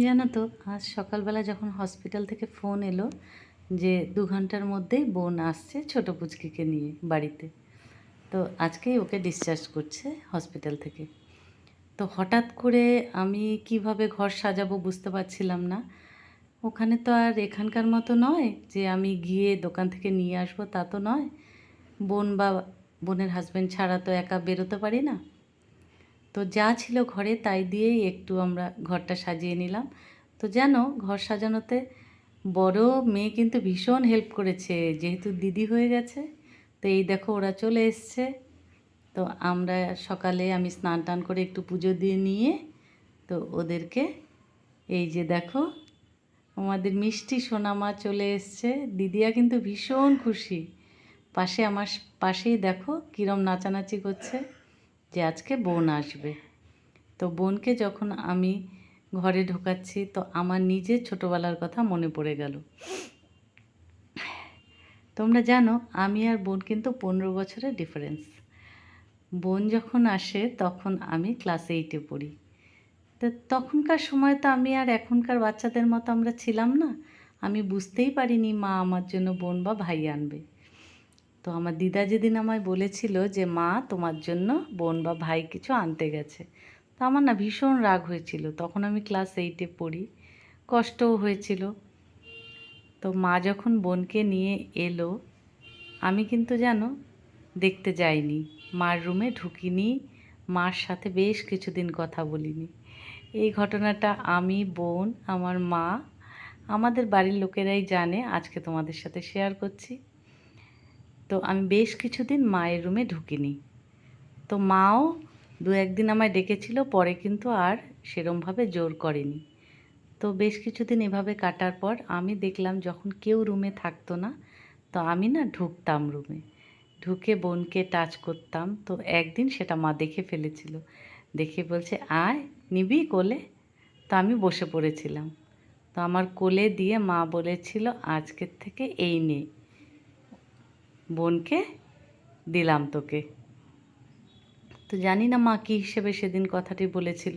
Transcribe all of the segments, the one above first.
জানো তো, আজ সকালবেলা যখন হসপিটাল থেকে ফোন এলো যে 2 ঘন্টার মধ্যেই বোন আসছে ছোটো পুচকিকে নিয়ে বাড়িতে। তো আজকেই ওকে ডিসচার্জ করছে হসপিটাল থেকে। তো হঠাৎ করে আমি কিভাবে ঘর সাজাবো বুঝতে পারছিলাম না। ওখানে তো আর এখানকার মতো নয় যে আমি গিয়ে দোকান থেকে নিয়ে আসবো, তা তো নয়। বোন বা বোনের হাজব্যান্ড ছাড়া তো একা বেরোতে পারি না। তো যা ছিল ঘরে তাই দিয়েই একটু আমরা ঘরটা সাজিয়ে নিলাম। তো জানো, ঘর সাজানোতে বড় মেয়ে কিন্তু ভীষণ হেল্প করেছে, যেহেতু দিদি হয়ে গেছে। তো এই দেখো ওরা চলে এসছে। তো আমরা সকালে আমি স্নান টান করে একটু পুজো দিয়ে নিয়ে তো ওদেরকে, এই যে দেখো আমাদের মিষ্টি সোনামা চলে এসছে। দিদিয়া কিন্তু ভীষণ খুশি। আমার পাশেই দেখো কীরম নাচানাচি করছে যে আজকে বোন আসবে। তো বোনকে যখন আমি ঘরে ঢোকাচ্ছি তো আমার নিজের ছোটোবেলার কথা মনে পড়ে গেল। তোমরা জানো আমি আর বোন কিন্তু 15 বছরের ডিফারেন্স। বোন যখন আসে তখন আমি ক্লাস 8-এ পড়ি। তো তখনকার সময় তো আমি আর এখনকার বাচ্চাদের মতো আমরা ছিলাম না। আমি বুঝতেই পারিনি মা আমার জন্য বোন বা ভাই আনবে। তো আমার দিদা যেদিন আমায় বলেছিল যে মা তোমার জন্য বোন বা ভাই কিছু আনতে গেছে, তো আমার না ভীষণ রাগ হয়েছিল। তখন আমি ক্লাস 8-এ পড়ি, কষ্টও হয়েছিল। তো মা যখন বোনকে নিয়ে এলো, আমি কিন্তু জানো দেখতে যাইনি, মার রুমে ঢুকিনি, মার সাথে বেশ কিছুদিন কথা বলিনি। এই ঘটনাটা আমি, বোন, আমার মা, আমাদের বাড়ির লোকেরাই জানে, আজকে তোমাদের সাথে শেয়ার করছি। তো আমি বেশ কিছুদিন মায়ের রুমে ঢুকিনি। তো মাও 2-1 দিন আমায় ডেকেছিল, পরে কিন্তু আর সেরমভাবে জোর করেনি। তো বেশ কিছুদিন এভাবে কাটার পর আমি দেখলাম যখন কেউ রুমে থাকতো না, তো আমি না ঢুকতাম রুমে, ঢুকে বোনকে টাচ করতাম। তো একদিন সেটা মা দেখে ফেলেছিল, দেখে বলছে আয় নিবি কোলে। তো আমি বসে পড়েছিলাম। তো আমার কোলে দিয়ে মা বলেছিল আজকের থেকে এই নে, বোনকে দিলাম তোকে। তো জানি না মা কী হিসেবে সেদিন কথাটি বলেছিল।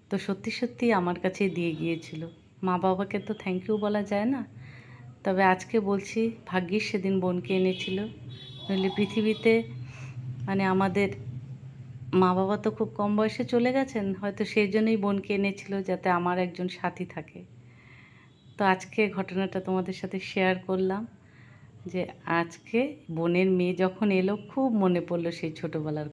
তো সত্যি সত্যি আমার কাছে দিয়ে গিয়েছিল। মা বাবাকে তো থ্যাংক ইউ বলা যায় না, তবে আজকে বলছি ভাগ্যিস সেদিন বোনকে এনেছিল। নইলে পৃথিবীতে মানে আমাদের মা বাবা তো খুব কম বয়সে চলে গেছেন, হয়তো সেই জন্যই বোনকে এনেছিল যাতে আমার একজন সাথী থাকে। তো আজকে ঘটনাটা তোমাদের সাথে শেয়ার করলাম যে আজকে বোনের মেয়ে যখন এলো খুব মনে পড়লো সেই ছোটোবেলার